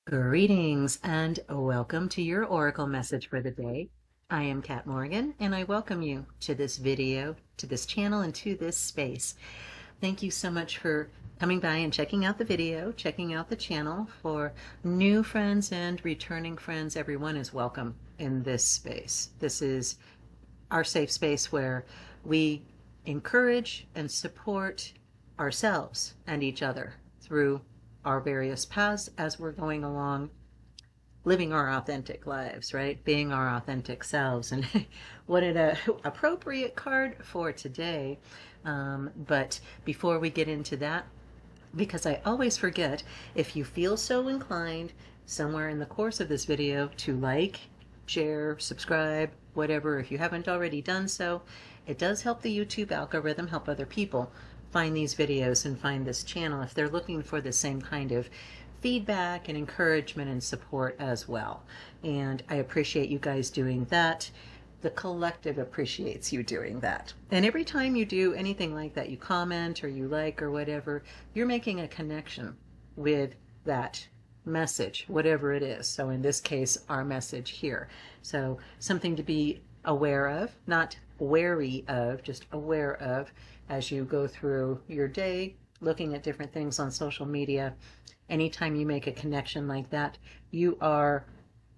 Greetings and welcome to your Oracle message for the day. I am Kat Morgan and I welcome you to this video, to this channel, and to this space. Thank you so much for coming by and checking out the video, checking out the channel. For new friends and returning friends, everyone is welcome in this space. This is our safe space where we encourage and support ourselves and each other through our various paths as we're going along, living our authentic lives, right? Being our authentic selves. And what an appropriate card for today. But before we get into that, because I always forget, if you feel so inclined somewhere in the course of this video to like, share, subscribe, whatever, if you haven't already done so, it does help the YouTube algorithm, help other people find these videos and find this channel if they're looking for the same kind of feedback and encouragement and support as well. And I appreciate you guys doing that. The collective appreciates you doing that. And every time you do anything like that, you comment or you like or whatever, you're making a connection with that message, whatever it is. So in this case, our message here. So something to be aware of, not wary of, just aware of as you go through your day, looking at different things on social media. Anytime you make a connection like that, you are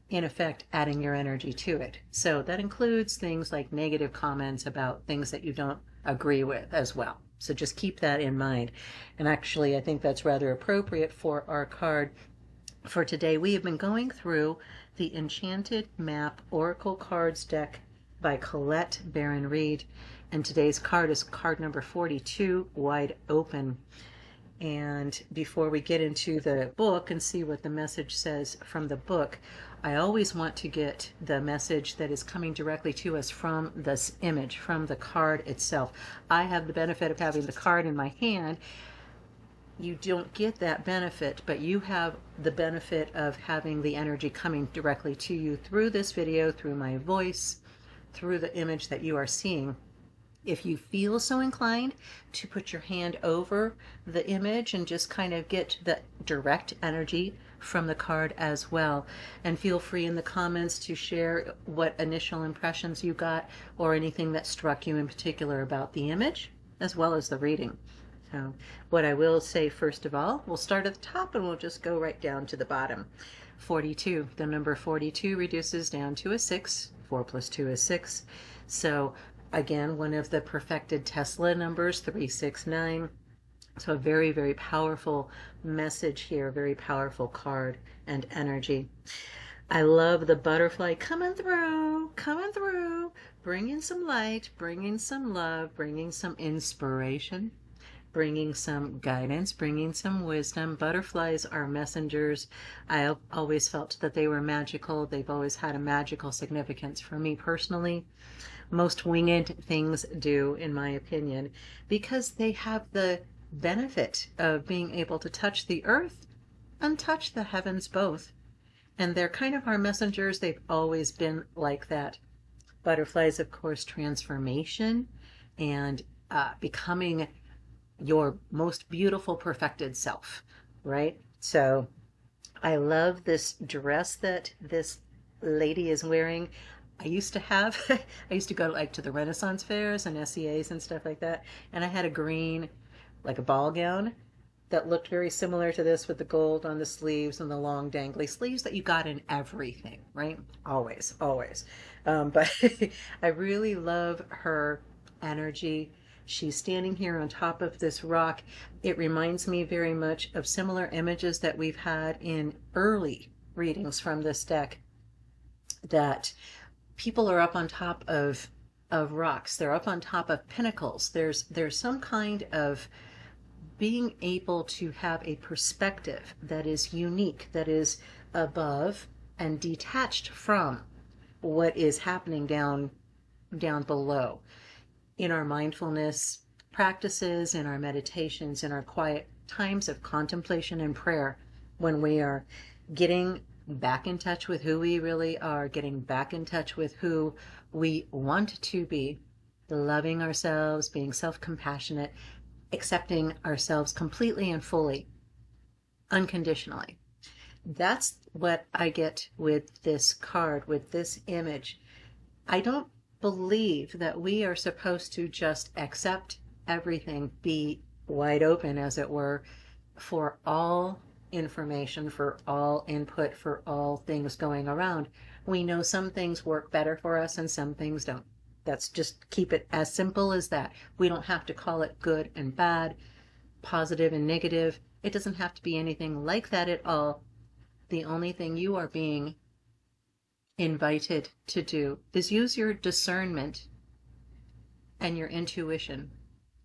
in effect adding your energy to it. So that includes things like negative comments about things that you don't agree with as well. So just keep that in mind. And actually, I think that's rather appropriate for our card for today. We have been going through the Enchanted Map Oracle cards deck by Colette Baron-Reid. And today's card is card number 42, Wide Open. And before we get into the book and see what the message says from the book, I always want to get the message that is coming directly to us from this image, from the card itself. I have the benefit of having the card in my hand. You don't get that benefit, but you have the benefit of having the energy coming directly to you through this video, through my voice, through the image that you are seeing. If you feel so inclined to put your hand over the image and just kind of get the direct energy from the card as well. And feel free in the comments to share what initial impressions you got or anything that struck you in particular about the image as well as the reading. So what I will say first of all, we'll start at the top and we'll just go right down to the bottom. 42, the number 42 reduces down to a 6. 4 plus 2 is 6. So again, one of the perfected Tesla numbers, 369. So a very, very powerful message here, very powerful card and energy. I love the butterfly coming through, bringing some light, bringing some love, bringing some inspiration, bringing some guidance, bringing some wisdom. Butterflies are messengers. I always felt that they were magical. They've always had a magical significance for me personally. Most winged things do, in my opinion, because they have the benefit of being able to touch the earth and touch the heavens both. And they're kind of our messengers. They've always been like that. Butterflies, of course, transformation and becoming your most beautiful, perfected self, right? So I love this dress that this lady is wearing. I used to go like to the Renaissance fairs and SEAs and stuff like that. And I had a green, like a ball gown that looked very similar to this with the gold on the sleeves and the long dangly sleeves that you got in everything, right? Always, always. But I really love her energy. She's standing here on top of this rock. It reminds me very much of similar images that we've had in early readings from this deck, that people are up on top of rocks. They're up on top of pinnacles. There's some kind of being able to have a perspective that is unique, that is above and detached from what is happening down below. In our mindfulness practices, in our meditations, in our quiet times of contemplation and prayer, when we are getting back in touch with who we really are, getting back in touch with who we want to be, loving ourselves, being self-compassionate, accepting ourselves completely and fully, unconditionally. That's what I get with this card, with this image. I don't believe that we are supposed to just accept everything, be wide open, as it were, for all information, for all input, for all things going around. We know some things work better for us and some things don't. That's just keep it as simple as that. We don't have to call it good and bad, positive and negative. It doesn't have to be anything like that at all. The only thing you are being invited to do is use your discernment and your intuition,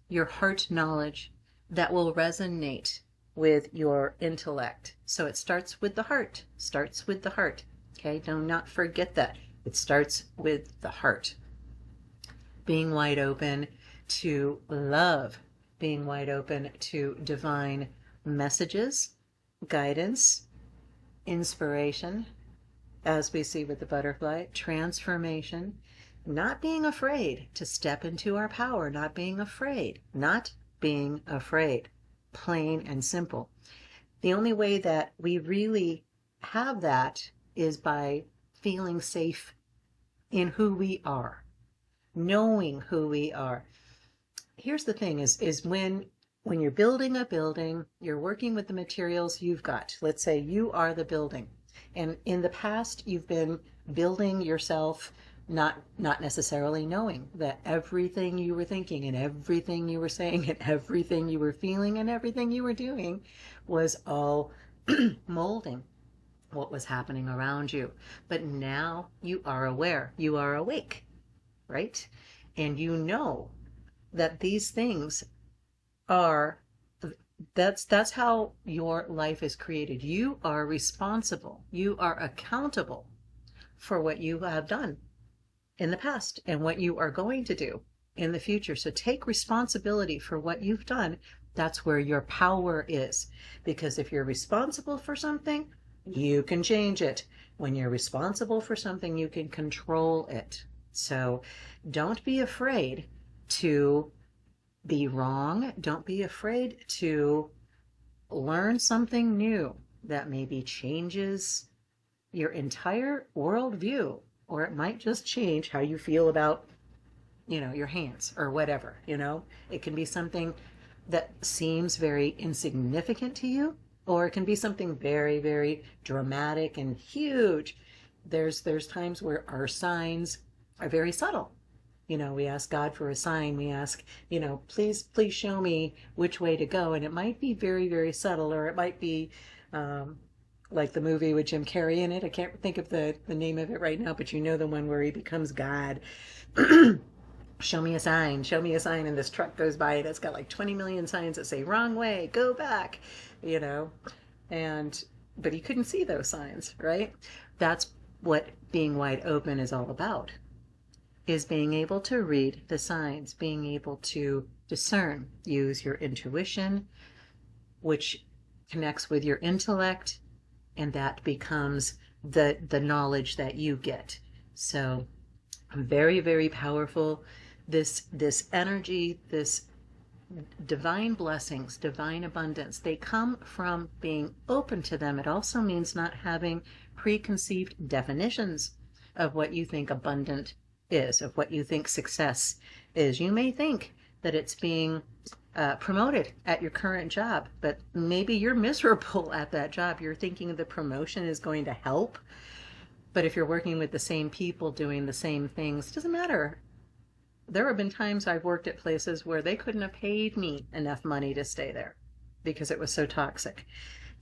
your heart knowledge that will resonate with your intellect. So it starts with the heart, starts with the heart. Okay, do not forget that. It starts with the heart. Being wide open to love, being wide open to divine messages, guidance, inspiration, as we see with the butterfly, transformation, not being afraid to step into our power, not being afraid, plain and simple. The only way that we really have that is by feeling safe in who we are, knowing who we are. Here's the thing is when you're building a building, you're working with the materials you've got. Let's say you are the building. And in the past, you've been building yourself, not necessarily knowing that everything you were thinking and everything you were saying and everything you were feeling and everything you were doing was all molding what was happening around you. But now you are aware, you are awake, right? And you know that these things are, that's how your life is created. You are responsible, you are accountable for what you have done in the past and what you are going to do in the future. So take responsibility for what you've done. That's where your power is. Because if you're responsible for something, you can change it. When you're responsible for something, you can control it. So don't be afraid to be wrong. Don't be afraid to learn something new that maybe changes your entire worldview, or it might just change how you feel about, your hands or whatever, It can be something that seems very insignificant to you, or it can be something very, very dramatic and huge. There's times where our signs are very subtle. We ask God for a sign. We ask, please show me which way to go. And it might be very, very subtle, or it might be like the movie with Jim Carrey in it. I can't think of the name of it right now, but the one where he becomes God. Show me a sign, and this truck goes by and it's got like 20 million signs that say wrong way, go back, but he couldn't see those signs, right? That's what being wide open is all about, is being able to read the signs, being able to discern, use your intuition, which connects with your intellect, and that becomes the knowledge that you get. So very, very powerful. This energy, this divine blessings, divine abundance, they come from being open to them. It also means not having preconceived definitions of what you think abundant is, of what you think success is. You may think that it's being promoted at your current job, but maybe you're miserable at that job. You're thinking the promotion is going to help. But if you're working with the same people doing the same things, it doesn't matter. There have been times I've worked at places where they couldn't have paid me enough money to stay there because it was so toxic.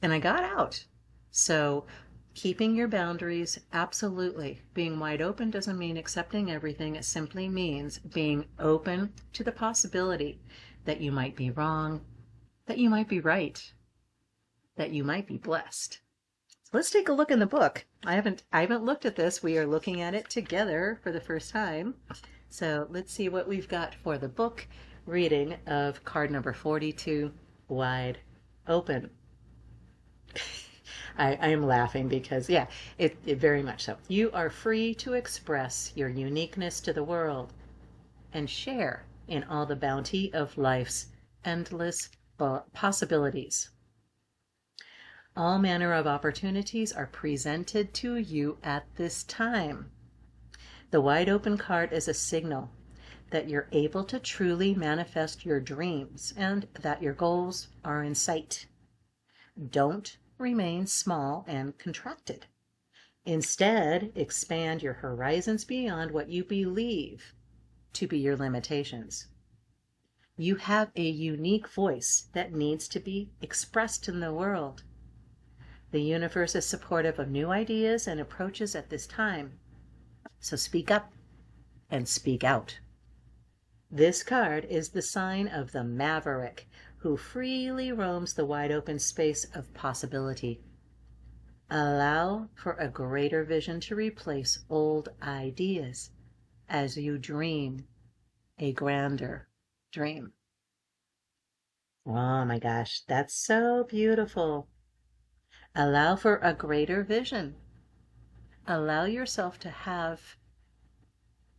And I got out. So keeping your boundaries, absolutely. Being wide open doesn't mean accepting everything. It simply means being open to the possibility that you might be wrong, that you might be right, that you might be blessed. So let's take a look in the book. I haven't looked at this. We are looking at it together for the first time. So let's see what we've got for the book reading of card number 42, Wide Open. I am laughing because, yeah, it very much so. You are free to express your uniqueness to the world and share in all the bounty of life's endless possibilities. All manner of opportunities are presented to you at this time. The wide open card is a signal that you're able to truly manifest your dreams and that your goals are in sight. Don't remain small and contracted. Instead, expand your horizons beyond what you believe to be your limitations. You have a unique voice that needs to be expressed in the world. The universe is supportive of new ideas and approaches at this time. So speak up and speak out. This card is the sign of the maverick who freely roams the wide open space of possibility. Allow for a greater vision to replace old ideas as you dream a grander dream. Oh my gosh, that's so beautiful. Allow for a greater vision. Allow yourself to have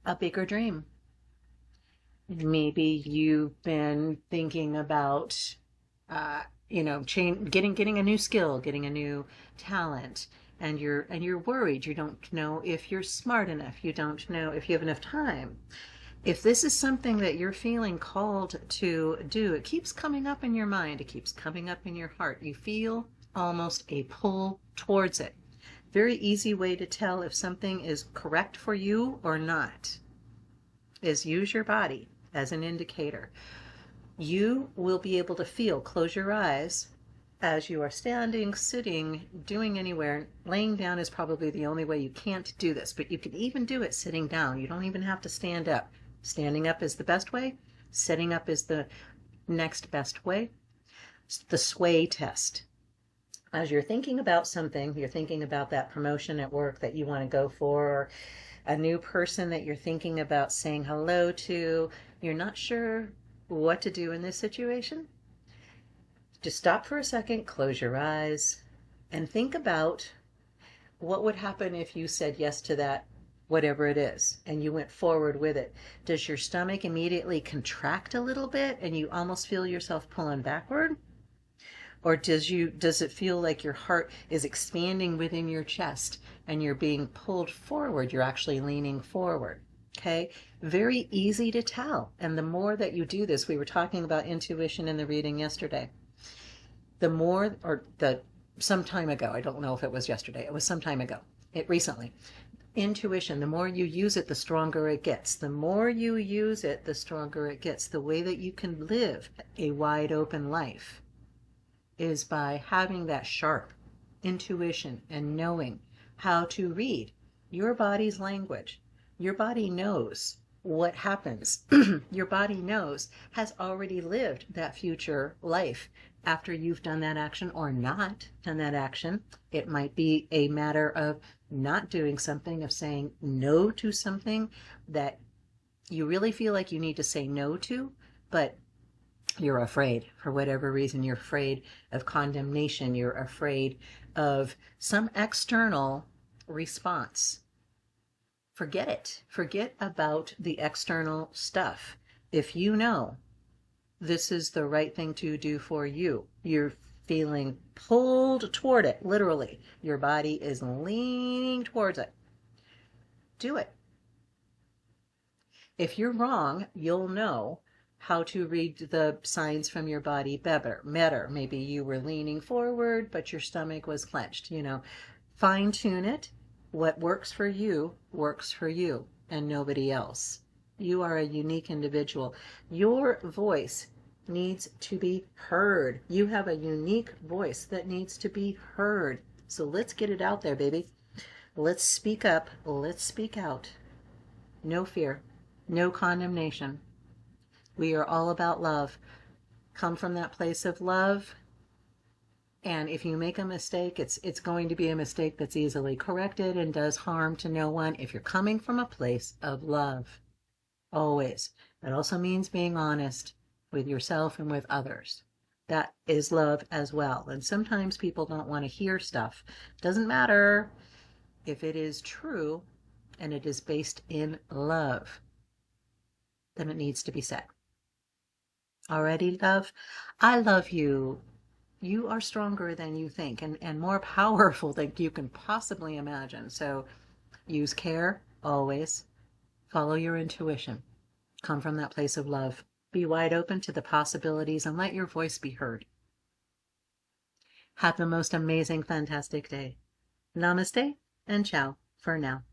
a bigger dream. Maybe you've been thinking about, getting a new skill, getting a new talent, and you're worried. You don't know if you're smart enough. You don't know if you have enough time. If this is something that you're feeling called to do, it keeps coming up in your mind. It keeps coming up in your heart. You feel almost a pull towards it. Very easy way to tell if something is correct for you or not is use your body as an indicator. You will be able to feel, close your eyes as you are standing, sitting, doing anywhere. Laying down is probably the only way you can't do this, but you can even do it sitting down. You don't even have to stand up. Standing up is the best way. Sitting up is the next best way. The sway test. As you're thinking about something, you're thinking about that promotion at work that you want to go for, or a new person that you're thinking about saying hello to, you're not sure what to do in this situation, just stop for a second, close your eyes, and think about what would happen if you said yes to that, whatever it is, and you went forward with it. Does your stomach immediately contract a little bit and you almost feel yourself pulling backward? Or does it feel like your heart is expanding within your chest and you're being pulled forward? You're actually leaning forward. Okay? Very easy to tell. And the more that you do this, we were talking about intuition in the reading yesterday. Some time ago, I don't know if it was yesterday, it was some time ago, recently. Intuition, the more you use it, the stronger it gets. The more you use it, the stronger it gets. The way that you can live a wide open life is by having that sharp intuition and knowing how to read your body's language. Your body knows what happens. Your body has already lived that future life after you've done that action or not done that action. It might be a matter of not doing something, of saying no to something that you really feel like you need to say no to, but you're afraid. For whatever reason, you're afraid of condemnation. You're afraid of some external response. Forget it. Forget about the external stuff. If you know this is the right thing to do for you, you're feeling pulled toward it, literally. Your body is leaning towards it. Do it. If you're wrong, you'll know how to read the signs from your body better. Maybe you were leaning forward, but your stomach was clenched. Fine tune it. What works for you and nobody else. You are a unique individual. Your voice needs to be heard. You have a unique voice that needs to be heard. So let's get it out there, baby. Let's speak up. Let's speak out. No fear. No condemnation. We are all about love. Come from that place of love. And if you make a mistake, it's going to be a mistake that's easily corrected and does harm to no one if you're coming from a place of love. Always. That also means being honest with yourself and with others. That is love as well. And sometimes people don't want to hear stuff. Doesn't matter if it is true and it is based in love, then it needs to be said. Alrighty, love. I love you you are stronger than you think, and more powerful than you can possibly imagine. So use care always. Follow your intuition. Come from that place of love. Be wide open to the possibilities and let your voice be heard. Have the most amazing, fantastic day. Namaste and ciao for now.